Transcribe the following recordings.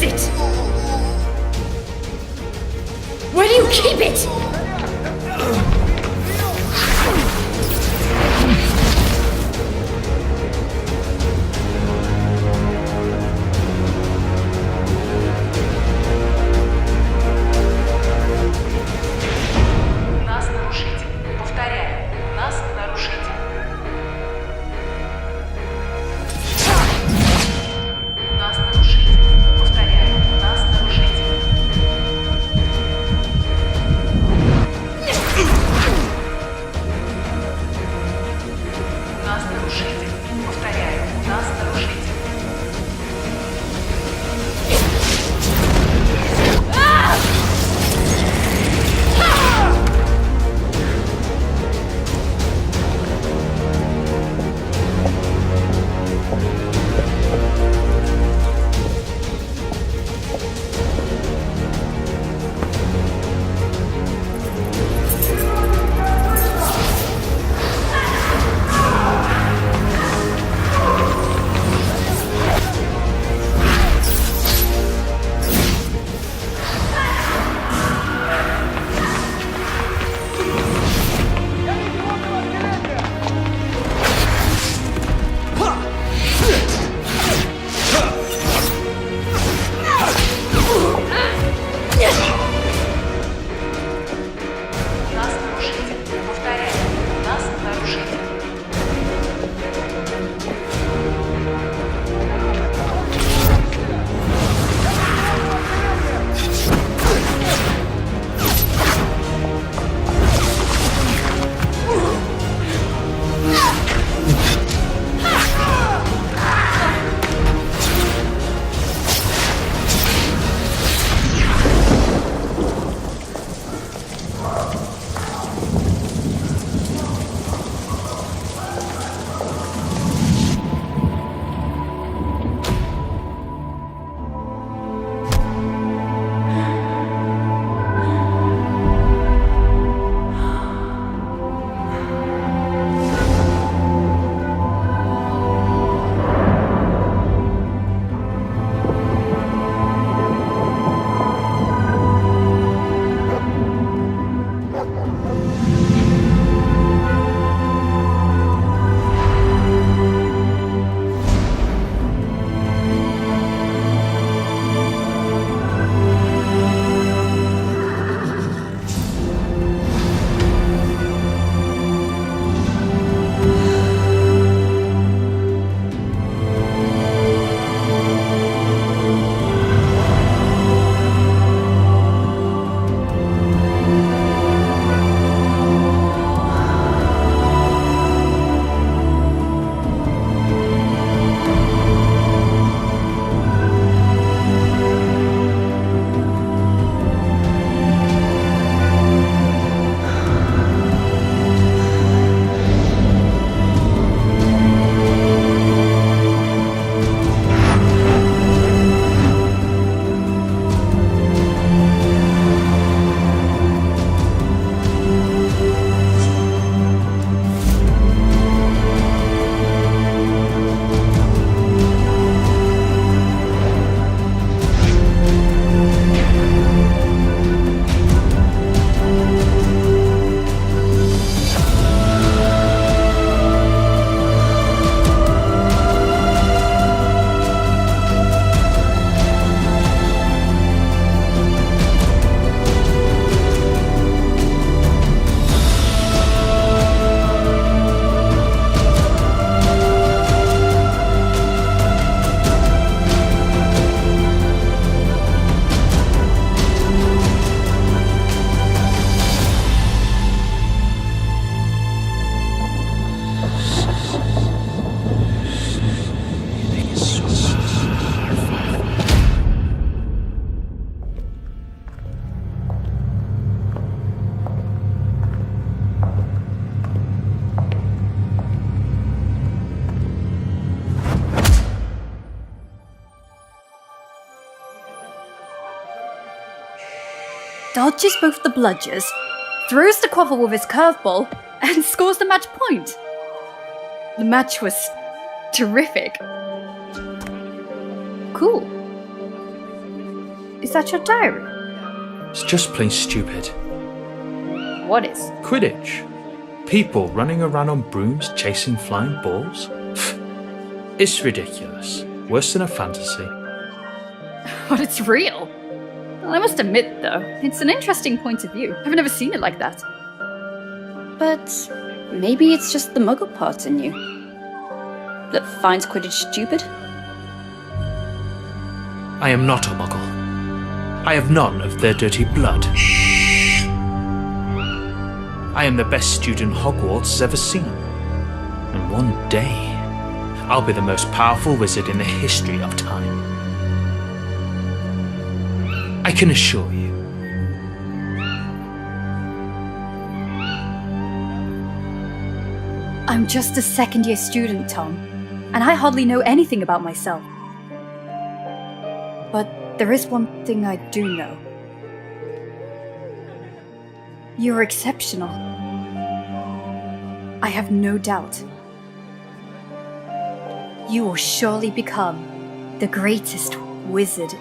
is it? Where do you keep it? У нас нарушитель. Повторяю, у нас нарушитель. У нас нарушитель. Повторяю, у нас нарушитель. У нас нарушитель. Повторяю, у нас нарушитель. У нас нарушитель. Повторяю, у нас нарушитель. Dodges both the bludgers, throws the quaffle with his curveball, and scores the match point. The match was terrific. Cool. Is that your diary? It's just plain stupid. What is? Quidditch. People running around on brooms chasing flying balls. It's ridiculous. Worse than a fantasy. But it's real. Well, I must admit, though, it's an interesting point of view. I've never seen it like that. But maybe it's just the muggle part in you that finds Quidditch stupid? I am not a muggle. I have none of their dirty blood. I am the best student Hogwarts has ever seen. And one day, I'll be the most powerful wizard in the history of time. I can assure you. I'm just a second-year student, Tom, and I hardly know anything about myself. But there is one thing I do know. You're exceptional. I have no doubt. You will surely become the greatest wizard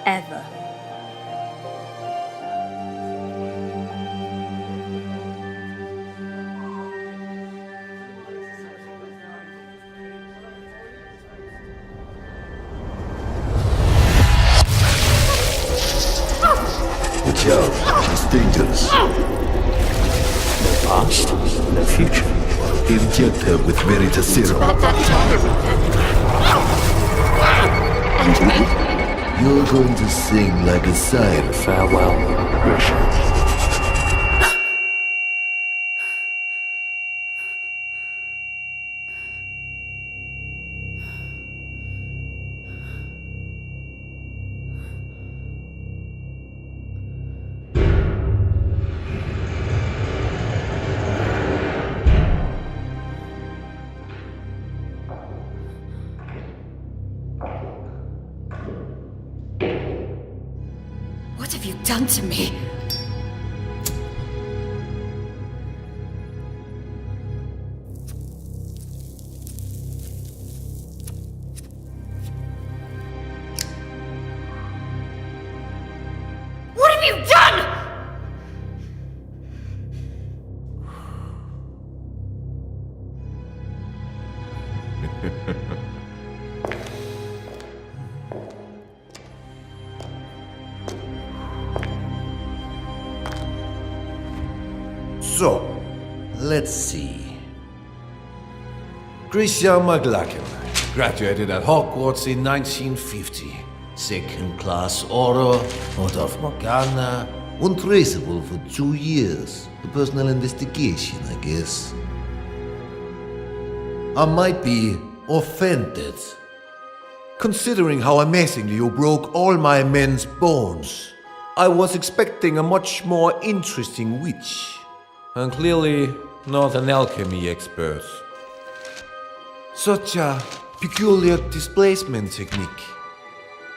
ever. Watch out, it's dangerous. No past, no future. Inject her with Veritas Serum. And me? You're going to sing like a siren. Farewell, Richard. What have you done to me? What have you done? So, let's see. Christian McLachlan graduated at Hogwarts in 1950. Second class order, out of Morgana, untraceable for 2 years. A personal investigation, I guess. I might be offended, considering how amazingly you broke all my men's bones. I was expecting a much more interesting witch. And clearly not an alchemy expert. Such a peculiar displacement technique.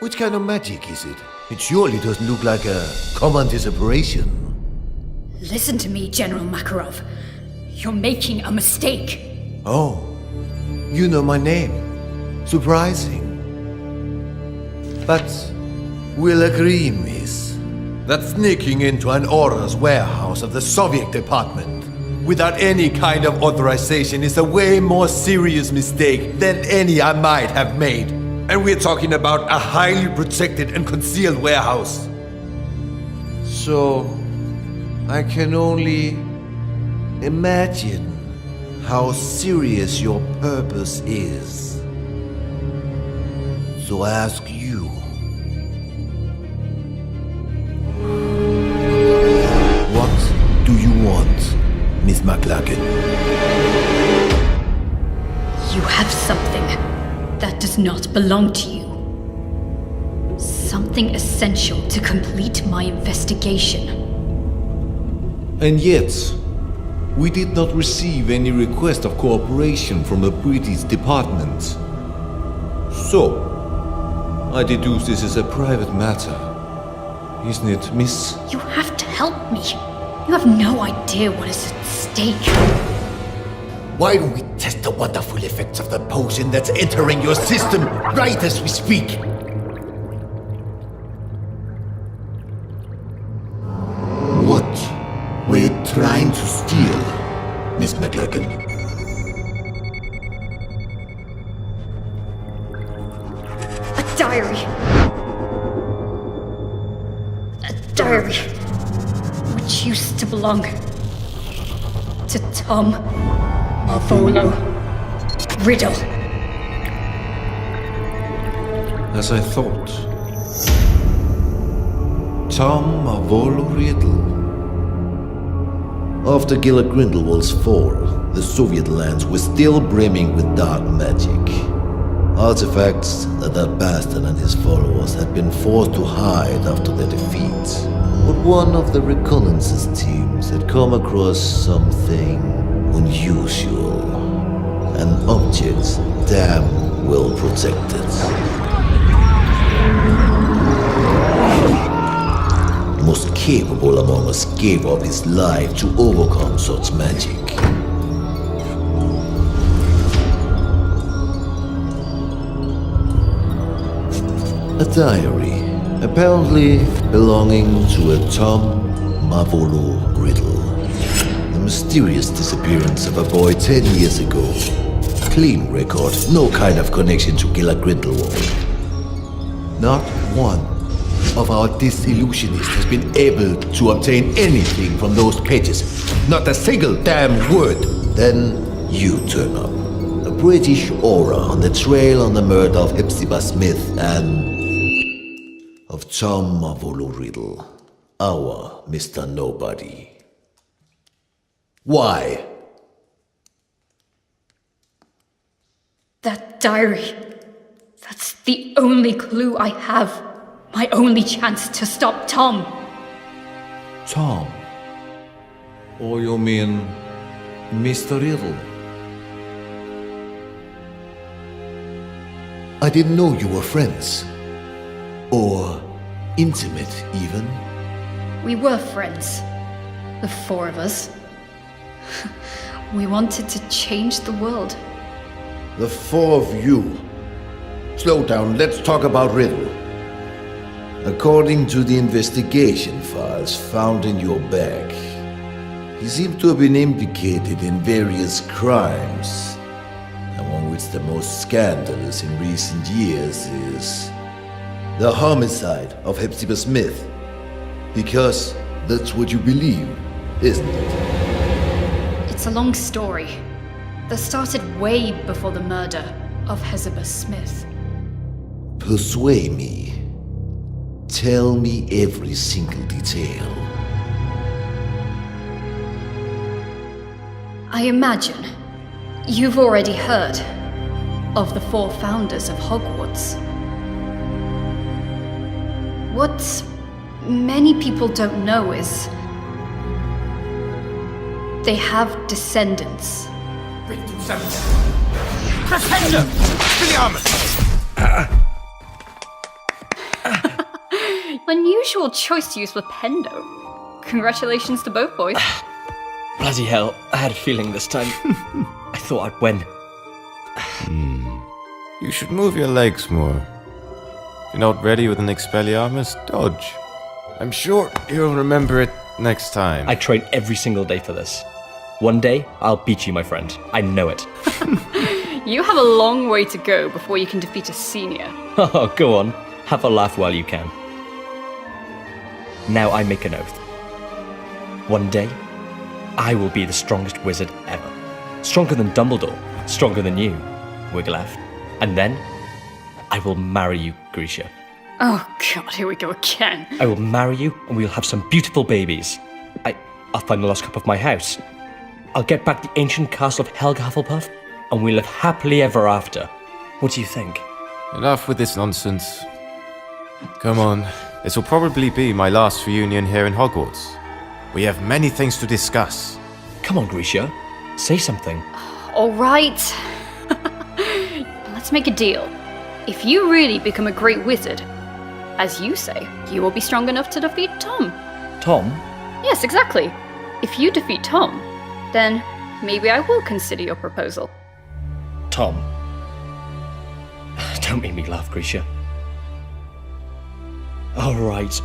Which kind of magic is it? It surely doesn't look like a common disapparition. Listen to me, General Makarov. You're making a mistake. Oh, you know my name. Surprising. But we'll agree, miss, that sneaking into an orders warehouse of the Soviet department without any kind of authorization is a way more serious mistake than any I might have made. And we're talking about a highly protected and concealed warehouse. So, I can only imagine how serious your purpose is. So I ask you, what do you want, Miss McLachlan? You have something that does not belong to you. Something essential to complete my investigation. And yet, we did not receive any request of cooperation from the British department. So, I deduce this is a private matter. Isn't it, miss? You have to help me. You have no idea what is at stake. Why don't we test the wonderful effects of the potion that's entering your system right as we speak? trying to steal, Miss McLagan? A diary. A diary. Which used to belong to Tom Marvolo Riddle. As I thought. Tom Marvolo Riddle. After Gila Grindelwald's fall, the Soviet lands were still brimming with dark magic. Artifacts that bastard and his followers had been forced to hide after their defeat. But one of the reconnaissance teams had come across something unusual. An object damn well protected. Most capable among us gave up his life to overcome such magic. A diary, apparently belonging to a Tom Marvolo Riddle. The mysterious disappearance of a boy 10 years ago. Clean record, no kind of connection to Gila Grindelwald. Not one of our disillusionists has been able to obtain anything from those pages. Not a single damn word. Then you turn up. A British aura on the trail on the murder of Hepzibah Smith and of Tom Marvolo Riddle, our Mr. Nobody. Why? That diary. That's the only clue I have. My only chance to stop Tom. Tom? Or you mean Mr. Riddle? I didn't know you were friends. Or intimate, even. We were friends. The four of us. We wanted to change the world. The four of you. Slow down, let's talk about Riddle. According to the investigation files found in your bag, he seemed to have been implicated in various crimes, among which the most scandalous in recent years is the homicide of Hepzibah Smith. Because that's what you believe, isn't it? It's a long story that started way before the murder of Hepzibah Smith. Persuade me. Tell me every single detail. I imagine you've already heard of the four founders of Hogwarts. What many people don't know is they have descendants. Unusual choice to use with Pendo. Congratulations to both boys. Bloody hell, I had a feeling this time. I thought I'd win. You should move your legs more. If you're not ready with an Expelliarmus, dodge. I'm sure you'll remember it next time. I train every single day for this. One day, I'll beat you, my friend. I know it. You have a long way to go before you can defeat a senior. Oh, go on. Have a laugh while you can. Now I make an oath. One day, I will be the strongest wizard ever. Stronger than Dumbledore. Stronger than you, Wigglytuff. And then, I will marry you, Grisha. Oh god, here we go again. I will marry you, and we'll have some beautiful babies. I'll find the lost cup of my house. I'll get back the ancient castle of Helga Hufflepuff, and we'll live happily ever after. What do you think? Enough with this nonsense. Come on, this will probably be my last reunion here in Hogwarts. We have many things to discuss. Come on, Grisha. Say something. Alright. Let's make a deal. If you really become a great wizard, as you say, you will be strong enough to defeat Tom. Tom? Yes, exactly. If you defeat Tom, then maybe I will consider your proposal. Tom? Don't make me laugh, Grisha. Alright.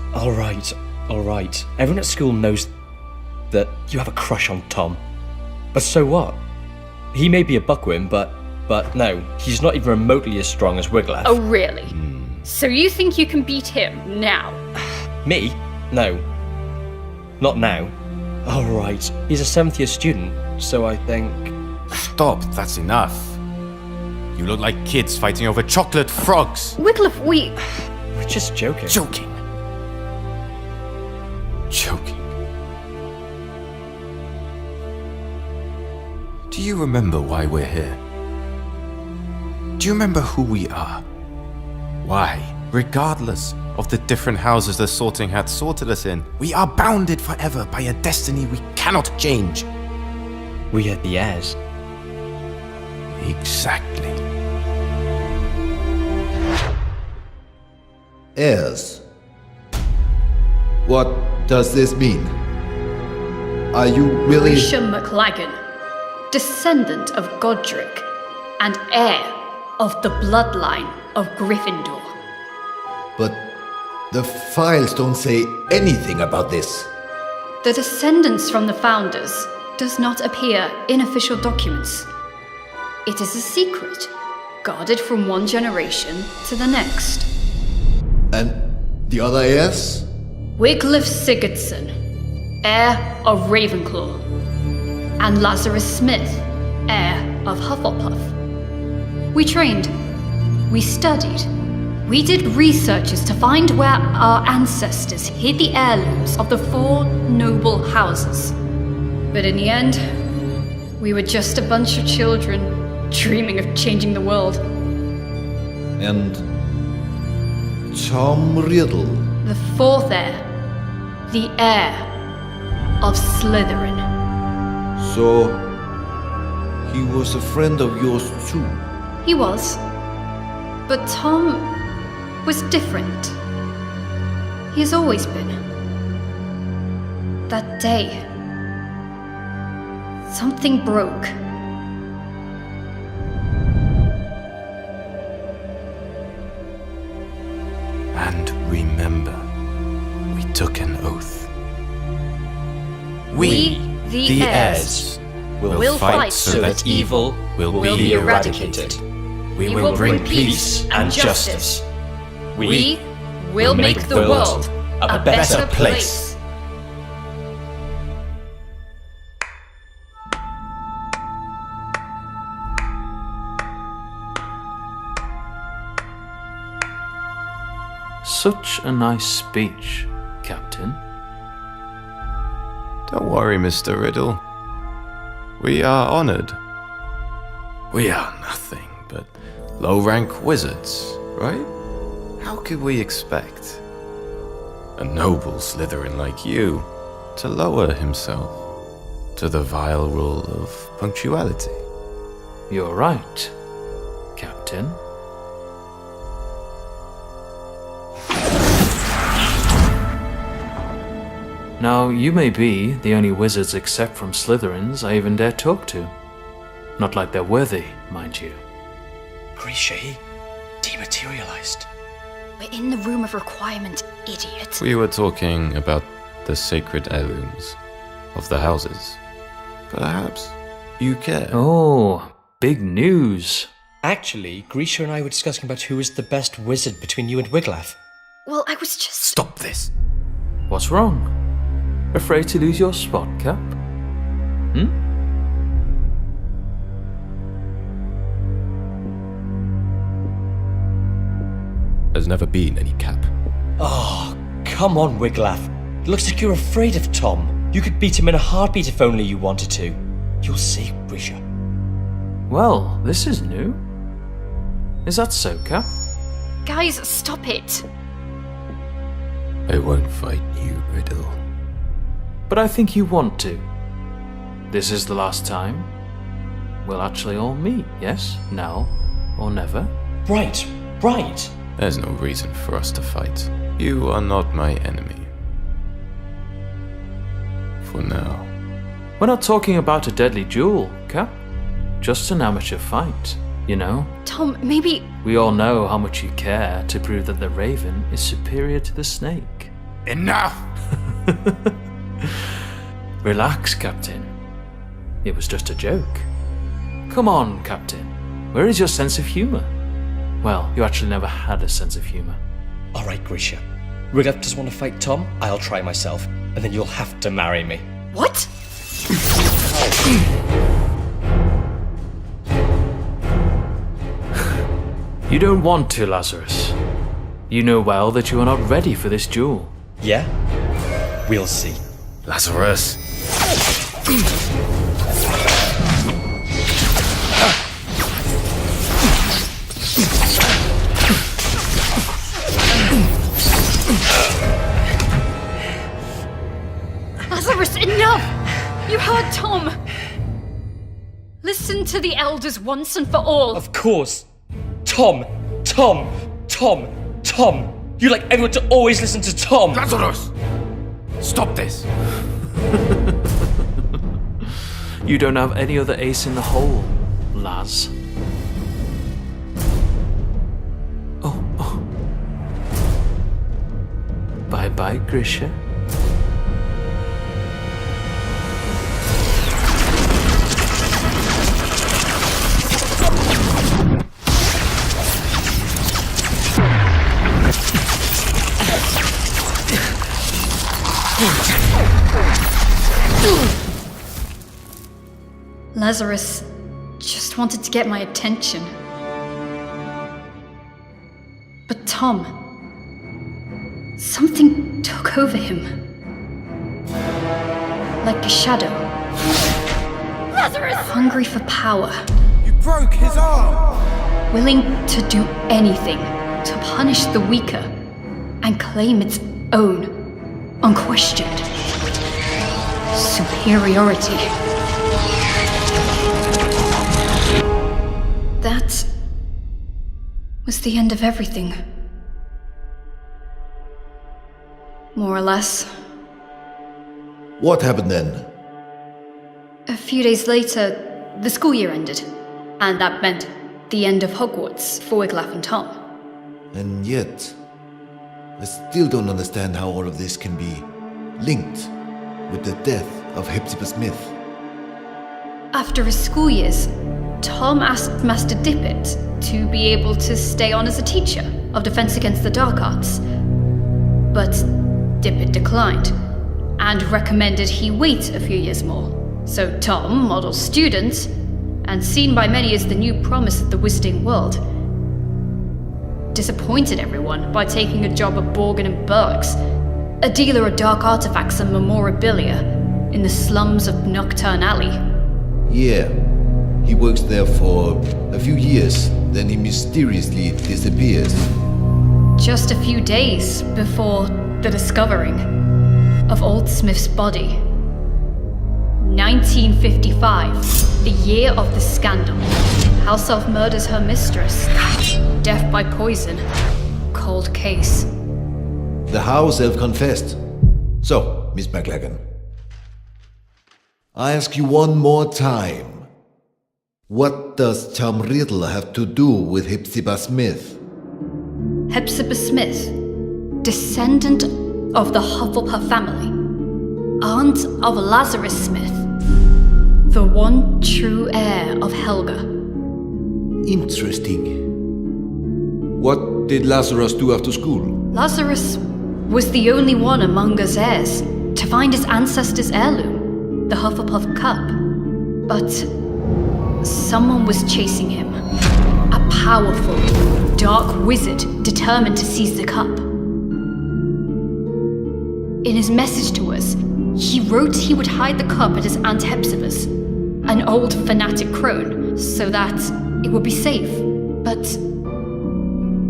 Everyone at school knows that you have a crush on Tom. But so what? He may be a buckworm, but no, he's not even remotely as strong as Wiglaf. Oh, really? So you think you can beat him now? Me? No. Not now. Oh, right. He's a 7th year student, so I think... Stop, that's enough. You look like kids fighting over chocolate frogs. Wiglaf, We're just joking. Joking. Do you remember why we're here? Do you remember who we are? Why, regardless of the different houses the Sorting Hat sorted us in, we are bounded forever by a destiny we cannot change. We are the heirs. Exactly. Heirs. What does this mean? Are you really... Grisha McLagan, descendant of Godric, and heir of the bloodline of Gryffindor. But the files don't say anything about this. The descendants from the founders does not appear in official documents. It is a secret, guarded from one generation to the next. And the other heirs? Wiglaf Sigurdsson, heir of Ravenclaw, and Lazarus Smith, heir of Hufflepuff. We trained, we studied, we did researches to find where our ancestors hid the heirlooms of the 4 noble houses. But in the end, we were just a bunch of children dreaming of changing the world. And Tom Riddle. The 4th heir, the heir of Slytherin. So, he was a friend of yours too? He was. But Tom was different. He has always been. That day, something broke. And remember, we took an oath. We, the heirs, will fight so that evil will be eradicated. We will bring peace and justice. We will make the world a better place. Such a nice speech, Captain. Don't worry, Mr. Riddle. We are honored. We are nothing but low-rank wizards, right? How could we expect a noble Slytherin like you to lower himself to the vile rule of punctuality? You're right, Captain. Now, you may be the only wizards except from Slytherins I even dare talk to. Not like they're worthy, mind you. Grisha, he dematerialized. We're in the room of requirement, idiot. We were talking about the sacred heirlooms of the houses. Perhaps you care. Oh, big news. Actually, Grisha and I were discussing about who is the best wizard between you and Wiglaf. Well, I was just... Stop this! What's wrong? Afraid to lose your spot, Cap? There's never been any cap. Oh, come on, Wiglaf. It looks like you're afraid of Tom. You could beat him in a heartbeat if only you wanted to. You'll see, Grisha. Well, this is new. Is that so, Cap? Guys, stop it. I won't fight you, Riddle. But I think you want to. This is the last time we'll actually all meet, yes? Now or never? Right. There's no reason for us to fight. You are not my enemy. For now. We're not talking about a deadly duel, Cap. Just an amateur fight, you know? Tom, maybe... We all know how much you care to prove that the raven is superior to the snake. Enough! Relax, Captain. It was just a joke. Come on, Captain. Where is your sense of humour? Well, you actually never had a sense of humour. Alright, Grisha. Riglaf just want to fight Tom? I'll try myself, and then you'll have to marry me. What? You don't want to, Lazarus. You know well that you are not ready for this duel. Yeah? We'll see. Lazarus. Lazarus, enough! You heard Tom! Listen to the elders once and for all. Of course. Tom! Tom! Tom! Tom! You like everyone to always listen to Tom! Lazarus! Stop this! You don't have any other ace in the hole, Laz. Oh. Bye-bye, Grisha. Lazarus just wanted to get my attention. But Tom, something took over him. Like a shadow. Lazarus! Hungry for power. You broke his arm! Willing to do anything to punish the weaker and claim its own, unquestioned superiority. That was the end of everything. More or less. What happened then? A few days later, the school year ended, and that meant the end of Hogwarts for Wiglaf and Tom. And yet, I still don't understand how all of this can be linked with the death of Hepzibah Smith. After his school years, Tom asked Master Dippet to be able to stay on as a teacher of Defense Against the Dark Arts. But Dippet declined, and recommended he wait a few years more. So Tom, model student, and seen by many as the new promise of the wizarding world, disappointed everyone by taking a job at Borgin and Burke's, a dealer of dark artifacts and memorabilia in the slums of Nocturne Alley. Yeah, he works there for a few years, then he mysteriously disappears. Just a few days before the discovering of Old Smith's body. 1955, the year of the scandal. House Elf murders her mistress. Death by poison. Cold case. The house elf confessed. So, Miss McLagan, I ask you one more time. What does Tom Riddle have to do with Hepzibah Smith? Hepzibah Smith, descendant of the Hufflepuff family, aunt of Lazarus Smith, the one true heir of Helga. Interesting. What did Lazarus do after school? Lazarus was the only one among us heirs to find his ancestor's heirloom, the Hufflepuff cup. But someone was chasing him. A powerful, dark wizard determined to seize the cup. In his message to us, he wrote he would hide the cup at his Aunt Hepzibah's, an old fanatic crone, so that it would be safe. But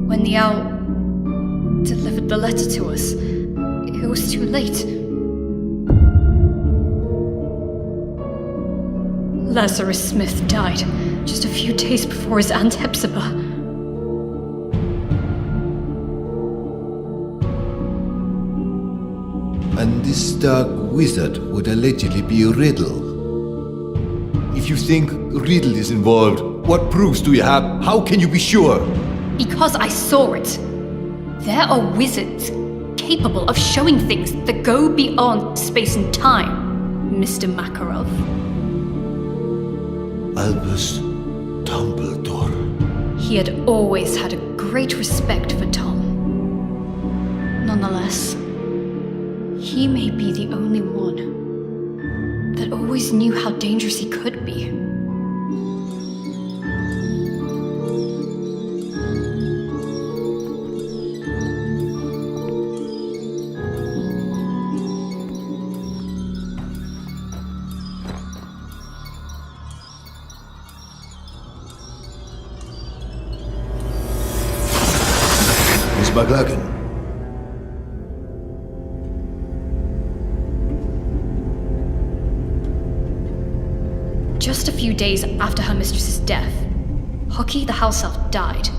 when the owl delivered the letter to us, it was too late. Lazarus Smith died just a few days before his Aunt Hepzibah. And this dark wizard would allegedly be Riddle. If you think Riddle is involved, what proofs do you have? How can you be sure? Because I saw it. There are wizards capable of showing things that go beyond space and time. Mr. Makarov? Albus Dumbledore. He had always had a great respect for Tom. Nonetheless, he may be the only one that always knew how dangerous he could be. Miss McLaughlin. Just a few days after her mistress's death, Hockey the house elf died,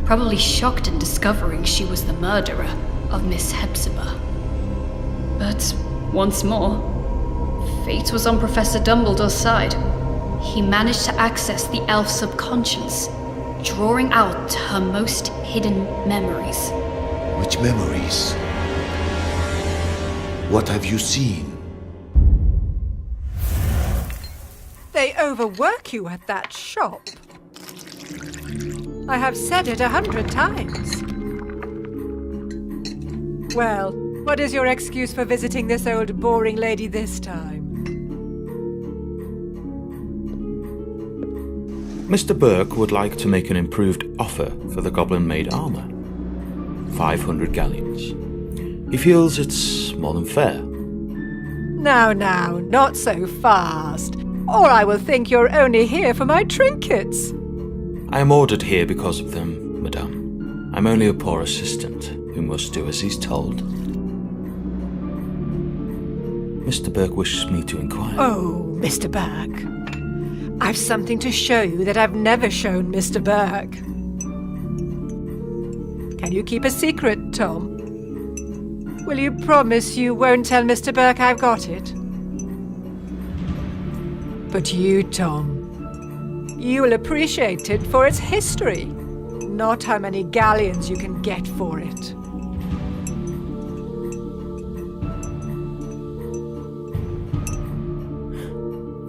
probably shocked in discovering she was the murderer of Miss Hepzibah. But once more, fate was on Professor Dumbledore's side. He managed to access the elf subconscious, drawing out her most hidden memories. Which memories? What have you seen? They overwork you at that shop. I have said it 100 times. Well, what is your excuse for visiting this old boring lady this time? Mr. Burke would like to make an improved offer for the goblin-made armor. 500 galleons. He feels it's more than fair. Now, not so fast, or I will think you're only here for my trinkets. I am ordered here because of them, madame. I'm only a poor assistant who must do as he's told. Mr. Burke wishes me to inquire. Oh, Mr. Burke. I've something to show you that I've never shown Mr. Burke. Can you keep a secret, Tom? Will you promise you won't tell Mr. Burke I've got it? But you, Tom, you will appreciate it for its history, not how many galleons you can get for it.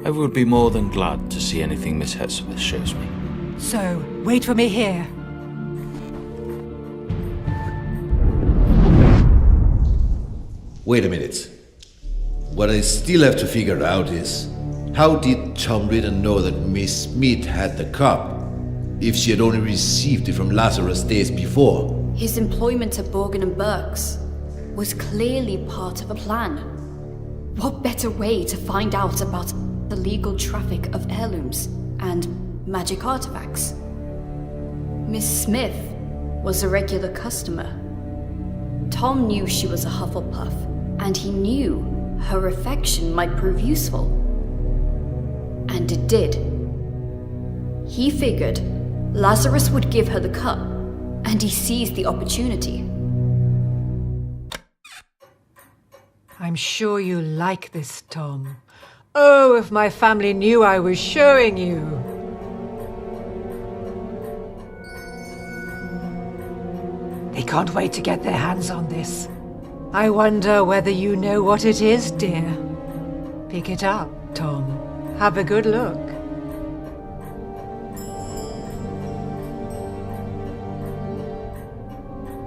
I would be more than glad to see anything Miss Hepzibah shows me. So, wait for me here. Wait a minute. What I still have to figure out is, how did Tom Riddle know that Miss Smith had the cup, if she had only received it from Lazarus days before? His employment at Borgin and Burke's was clearly part of a plan. What better way to find out about the legal traffic of heirlooms and magic artifacts? Miss Smith was a regular customer. Tom knew she was a Hufflepuff, and he knew her affection might prove useful. And it did. He figured Lazarus would give her the cup, and he seized the opportunity. I'm sure you like this, Tom. Oh, if my family knew I was showing you. They can't wait to get their hands on this. I wonder whether you know what it is, dear. Pick it up, Tom. Have a good look.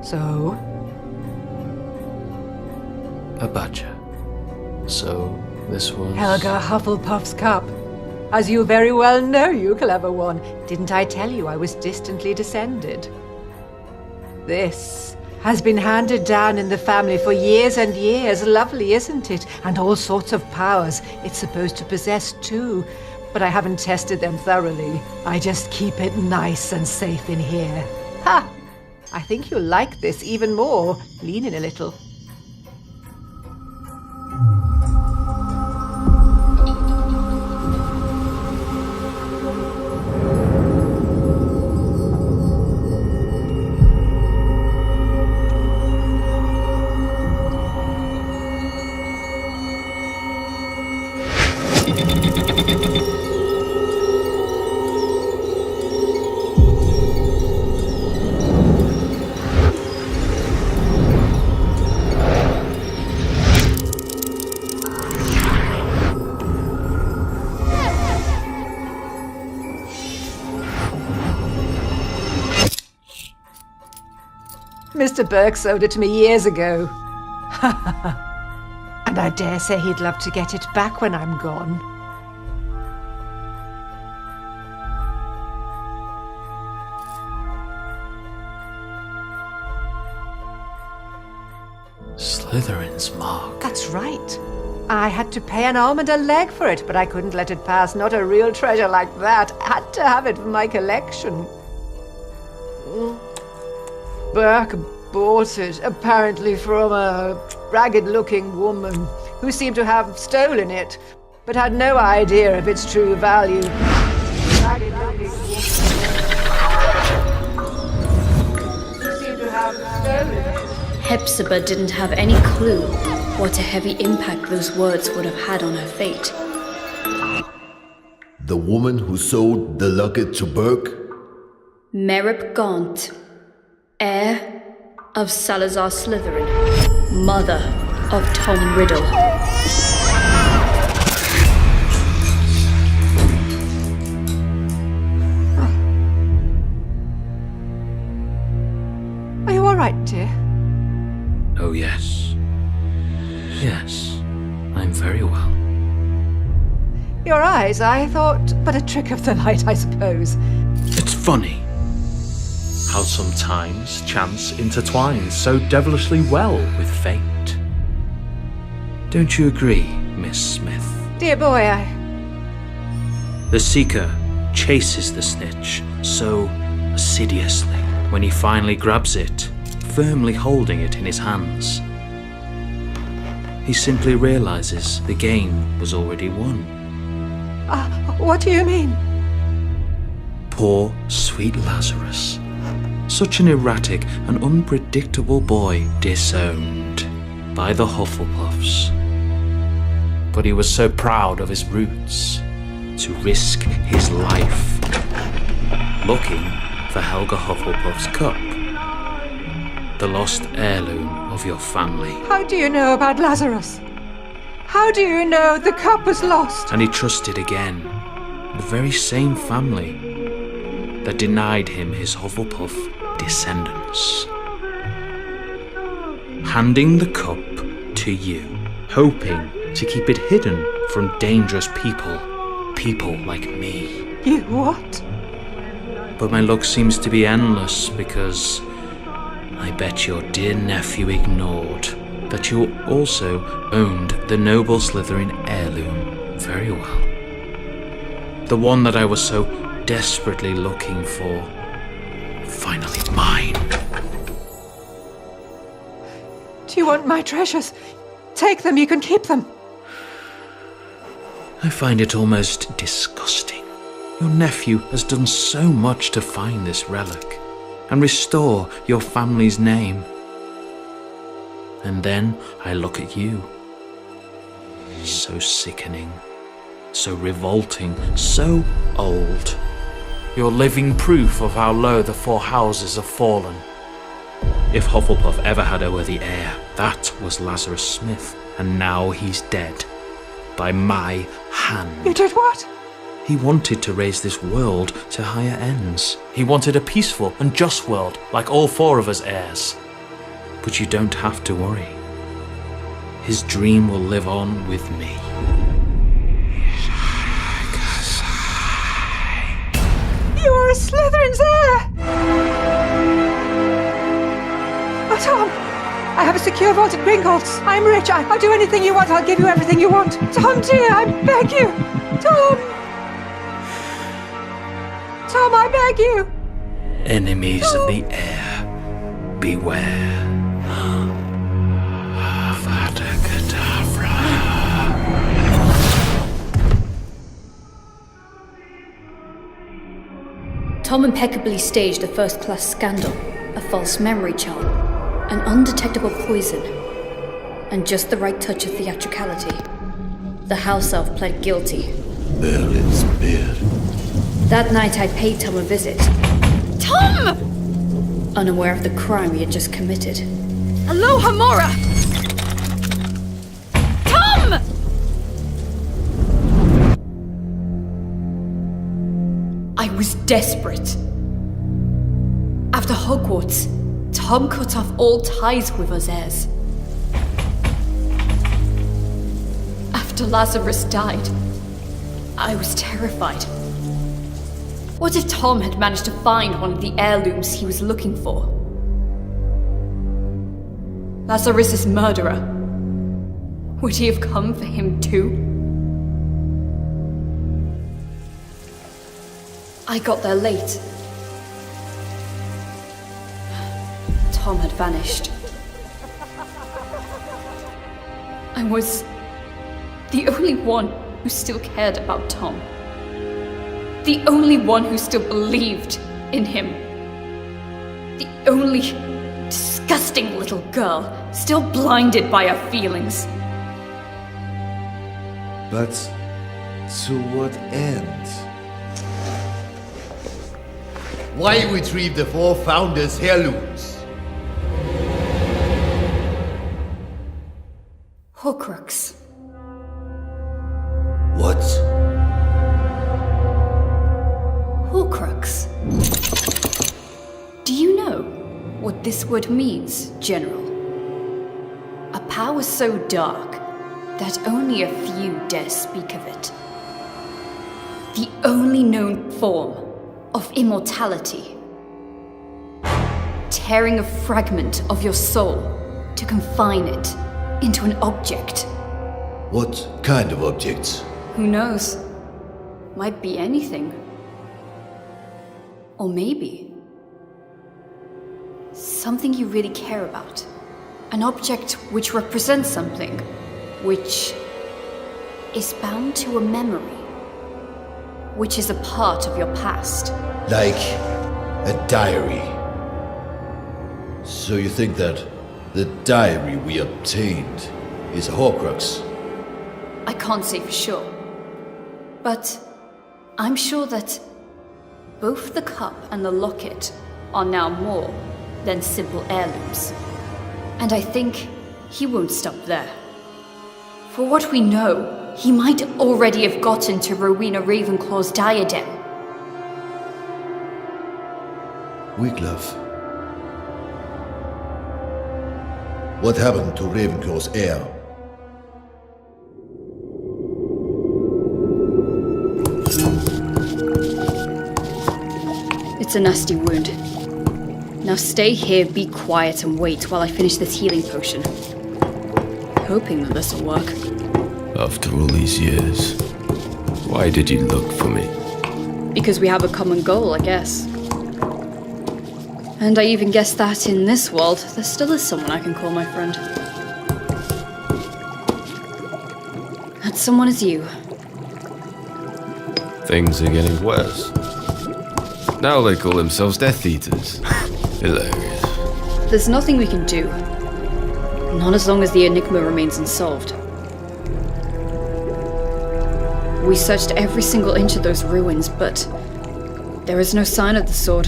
So? A badger. So, this was... Helga Hufflepuff's cup. As you very well know, you clever one. Didn't I tell you I was distantly descended? This has been handed down in the family for years and years. Lovely, isn't it? And all sorts of powers it's supposed to possess too. But I haven't tested them thoroughly. I just keep it nice and safe in here. Ha! I think you'll like this even more. Lean in a little. Mr. Burke sold it to me years ago. And I dare say he'd love to get it back when I'm gone. Slytherin's mark. That's right. I had to pay an arm and a leg for it, but I couldn't let it pass. Not a real treasure like that. Had to have it for my collection. Burke bought it, apparently from a ragged-looking woman who seemed to have stolen it, but had no idea of its true value. Ragged-looking woman who seemed to have stolen it. Hepzibah didn't have any clue what a heavy impact those words would have had on her fate. The woman who sold the locket to Burke? Merip Gaunt, heir of Salazar Slytherin, mother of Tom Riddle. Are you all right, dear? Oh, yes. Yes, I'm very well. Your eyes, I thought, but a trick of the light, I suppose. It's funny how sometimes chance intertwines so devilishly well with fate. Don't you agree, Miss Smith? Dear boy, The Seeker chases the snitch so assiduously when he finally grabs it, firmly holding it in his hands. He simply realizes the game was already won. What do you mean? Poor, sweet Lazarus. Such an erratic and unpredictable boy disowned by the Hufflepuffs. But he was so proud of his roots to risk his life looking for Helga Hufflepuff's cup, the lost heirloom of your family. How do you know about Lazarus? How do you know the cup was lost? And he trusted again the very same family that denied him his Hufflepuff descendants. Handing the cup to you, hoping to keep it hidden from dangerous people like me. You what? But my luck seems to be endless because I bet your dear nephew ignored that you also owned the noble Slytherin heirloom very well. The one that I was so desperately looking for. Finally mine. Do you want my treasures? Take them, you can keep them. I find it almost disgusting. Your nephew has done so much to find this relic and restore your family's name. And then I look at you. So sickening, so revolting, so old. You're living proof of how low the four houses have fallen. If Hufflepuff ever had a worthy heir, that was Lazarus Smith, and now he's dead. By my hand. You did what? He wanted to raise this world to higher ends. He wanted a peaceful and just world, like all four of us heirs. But you don't have to worry. His dream will live on with me. You are a Slytherin's heir! Oh, Tom! I have a secure vault at Gringotts. I'm rich. I'll do anything you want. I'll give you everything you want. Tom, dear, I beg you! Tom! Tom, I beg you! Enemies of the heir, beware. Avada Kedavra. Tom impeccably staged a first-class scandal, a false memory charm, an undetectable poison, and just the right touch of theatricality. The house elf pled guilty. Merlin's beard. That night I paid Tom a visit. Tom! Unaware of the crime he had just committed. Hello, Hamora! Tom! I was desperate. After Hogwarts, Tom cut off all ties with us heirs. After Lazarus died, I was terrified. What if Tom had managed to find one of the heirlooms he was looking for? Lazarus's murderer. Would he have come for him too? I got there late. Tom had vanished. I was the only one who still cared about Tom. The only one who still believed in him. The only disgusting little girl still blinded by her feelings. But to what end? Why retrieve the four founders' heirlooms? Horcrux. What? Horcrux. Do you know what this word means, General? A power so dark that only a few dare speak of it. The only known form of immortality. Tearing a fragment of your soul to confine it into an object. What kind of objects? Who knows? Might be anything. Or maybe something you really care about. An object which represents something, which is bound to a memory, which is a part of your past. Like a diary. So you think that the diary we obtained is a Horcrux? I can't say for sure, but I'm sure that both the cup and the locket are now more than simple heirlooms. And I think he won't stop there. For what we know, he might already have gotten to Rowena Ravenclaw's diadem. Wiglaf. What happened to Ravenclaw's heir? It's a nasty wound. Now stay here, be quiet, and wait while I finish this healing potion. Hoping that this'll work. After all these years, why did you look for me? Because we have a common goal, I guess. And I even guess that in this world, there still is someone I can call my friend. That someone is you. Things are getting worse. Now they call themselves Death Eaters. Hilarious. There's nothing we can do. Not as long as the enigma remains unsolved. We searched every single inch of those ruins, but there is no sign of the sword.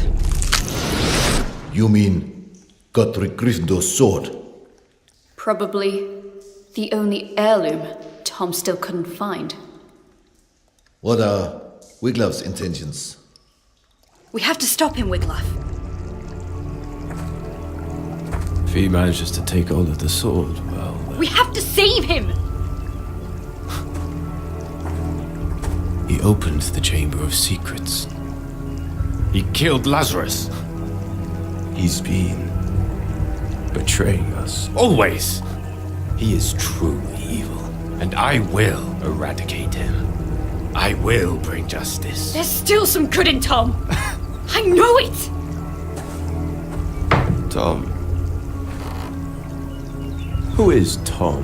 You mean Godric Gryffindor's sword? Probably the only heirloom Tom still couldn't find. What are Wiglaf's intentions? We have to stop him, Wiglaf. If he manages to take hold of the sword, well... We have to save him! He opened the Chamber of Secrets. He killed Lazarus. He's been betraying us. Always! He is truly evil, and I will eradicate him. I will bring justice. There's still some good in Tom! I know it! Tom. Who is Tom?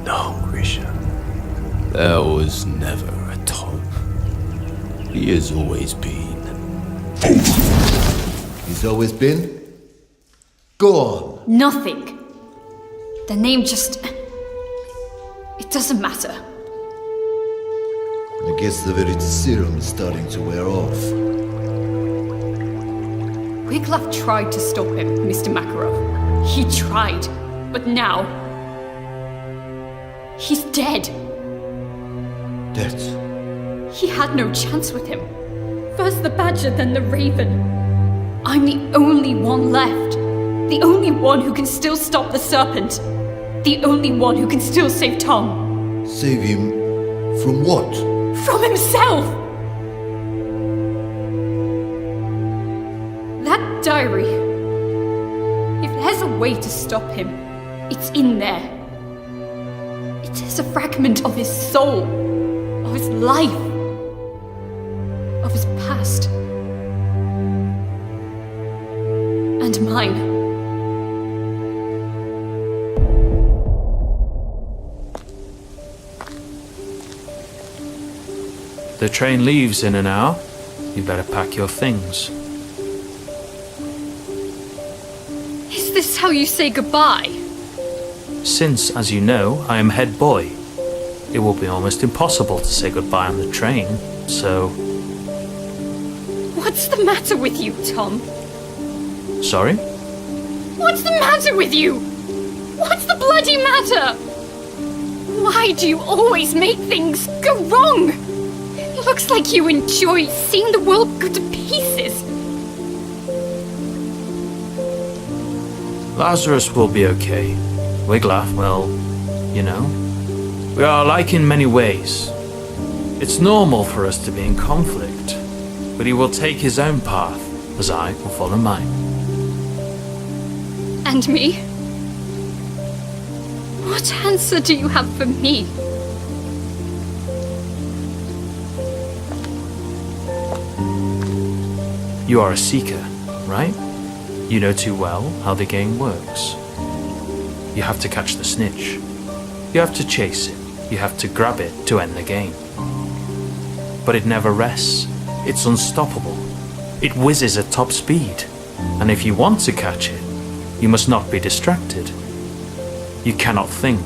No, Grisha. There was never a Tom. He has always been. He's always been? Go on. Nothing. The name just... It doesn't matter. I guess the very serum is starting to wear off. Wiglaf tried to stop him, Mr. Makarov. He tried, but now... He's dead. Dead? He had no chance with him. First the Badger, then the Raven. I'm the only one left. The only one who can still stop the serpent. The only one who can still save Tom. Save him from what? From himself! That diary. If there's a way to stop him, it's in there. It is a fragment of his soul, of his life, of his past. And mine. The train leaves in an hour. You better pack your things. Is this how you say goodbye? Since, as you know, I am head boy, it will be almost impossible to say goodbye on the train, so... What's the matter with you, Tom? Sorry? What's the matter with you? What's the bloody matter? Why do you always make things go wrong? It looks like you enjoy seeing the world go to pieces. Lazarus will be okay. Wiglaf, well, you know, we are alike in many ways. It's normal for us to be in conflict, but he will take his own path, as I will follow mine. And me? What answer do you have for me? You are a seeker, right? You know too well how the game works. You have to catch the snitch. You have to chase it. You have to grab it to end the game. But it never rests. It's unstoppable. It whizzes at top speed. And if you want to catch it, you must not be distracted. You cannot think.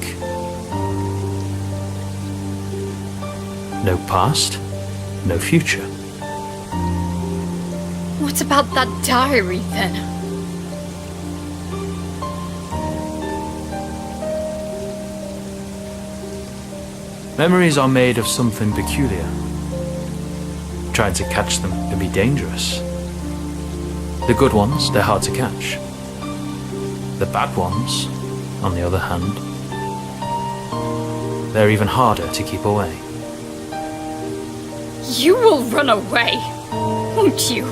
No past, no future. What about that diary, then? Memories are made of something peculiar. Trying to catch them can be dangerous. The good ones, they're hard to catch. The bad ones, on the other hand, they're even harder to keep away. You will run away, won't you?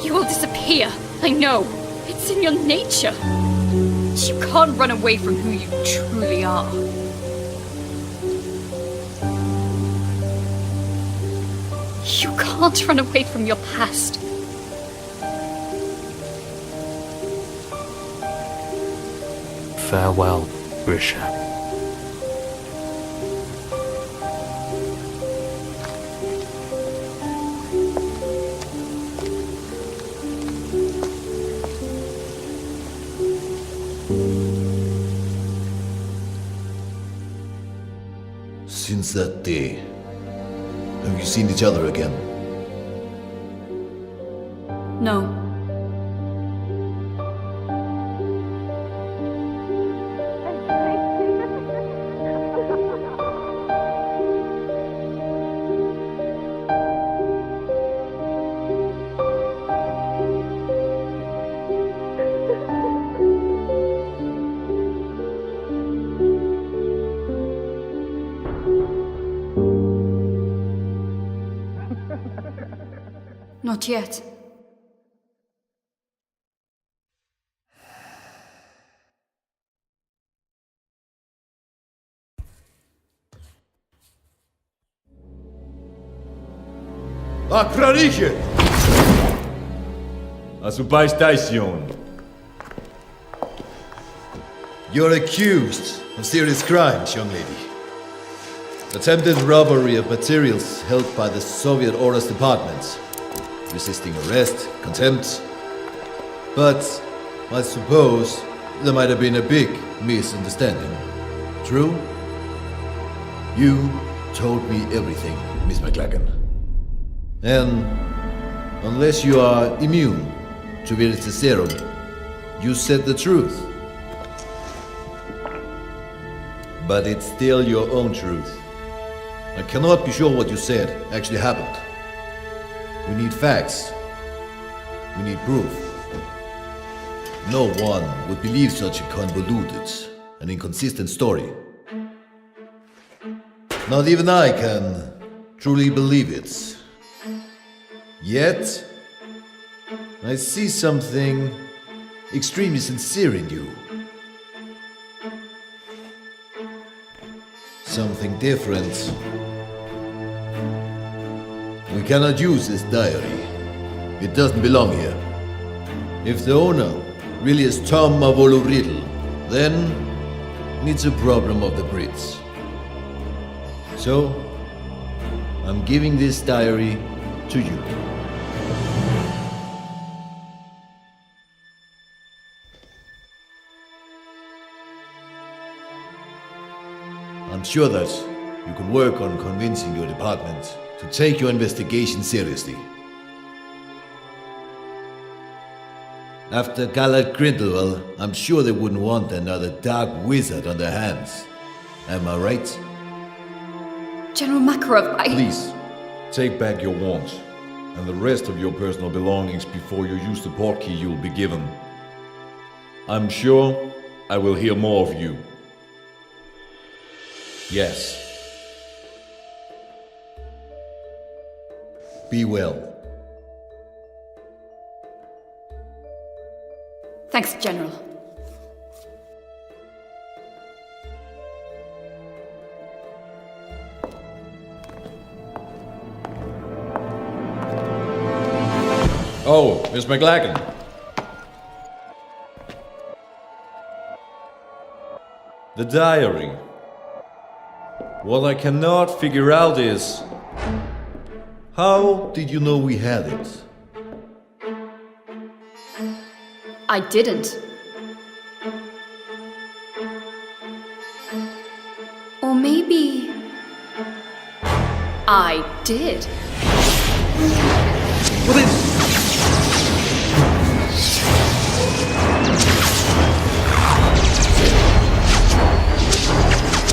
You will disappear, I know. It's in your nature. You can't run away from who you truly are. You can't run away from your past. Farewell, Grisha. Since that day, have you seen each other again? No. Not yet. Akrariche! Asubaj Station. You're accused of serious crimes, young lady. Attempted robbery of materials held by the Soviet Orders Department. Resisting arrest, contempt. But I suppose there might have been a big misunderstanding. True? You told me everything, Miss McLagan. And unless you are immune to Viri's serum, you said the truth. But it's still your own truth. I cannot be sure what you said actually happened. We need facts. We need proof. No one would believe such a convoluted and inconsistent story. Not even I can truly believe it. Yet, I see something extremely sincere in you. Something different. We cannot use this diary. It doesn't belong here. If the owner really is Tom of Riddle, then it's a problem of the Brits. So, I'm giving this diary to you. I'm sure that you can work on convincing your department to take your investigation seriously. After Gallard Grindelwald, I'm sure they wouldn't want another dark wizard on their hands. Am I right? General Makarov, Please, take back your wand and the rest of your personal belongings before you use the portkey you'll be given. I'm sure I will hear more of you. Yes. Be well. Thanks, General. Oh, Miss McLagan. The diary. What I cannot figure out is... How did you know we had it? I didn't. Or maybe... I did.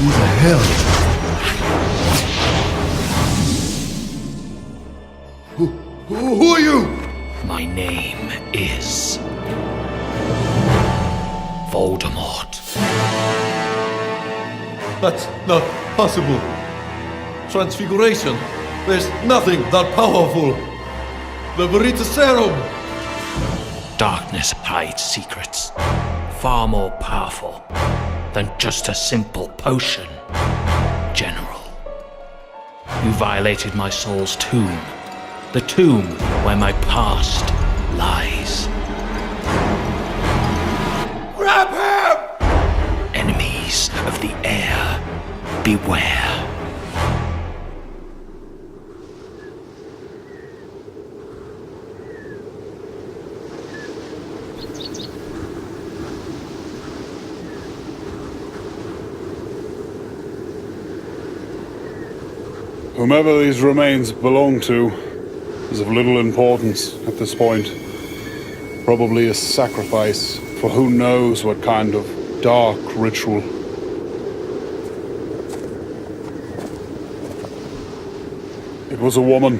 Who the hell? Who are you? My name is Voldemort. That's not possible. Transfiguration. There's nothing that powerful. The Veritaserum. Darkness hides secrets far more powerful than just a simple potion. General, you violated my soul's tomb. The tomb where my past lies. Grab him! Enemies of the Heir, beware. Whomever these remains belong to is of little importance at this point. Probably a sacrifice for who knows what kind of dark ritual. It was a woman.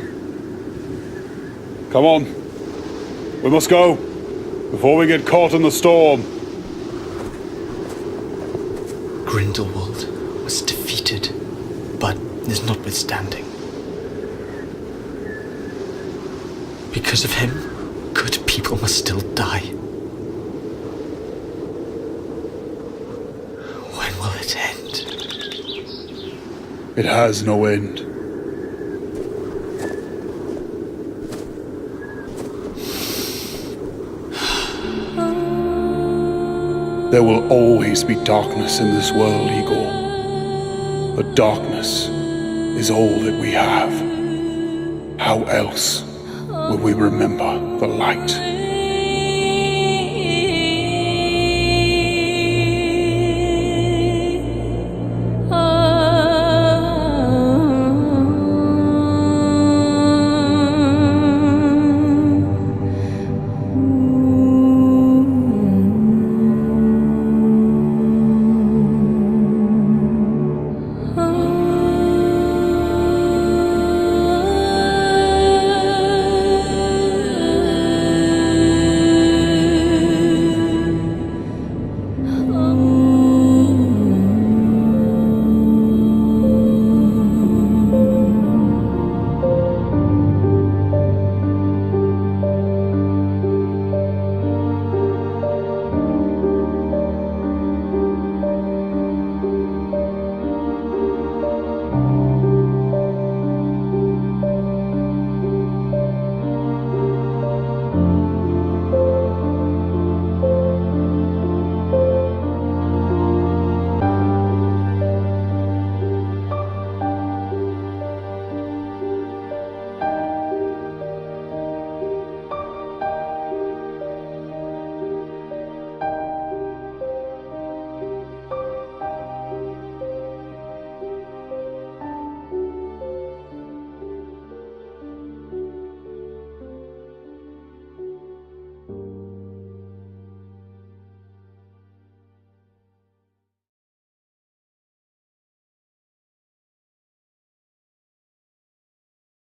Come on. We must go before we get caught in the storm. Grindelwald was defeated, but is notwithstanding. Because of him, good people must still die. When will it end? It has no end. There will always be darkness in this world, Igor. But darkness is all that we have. How else will we remember the light?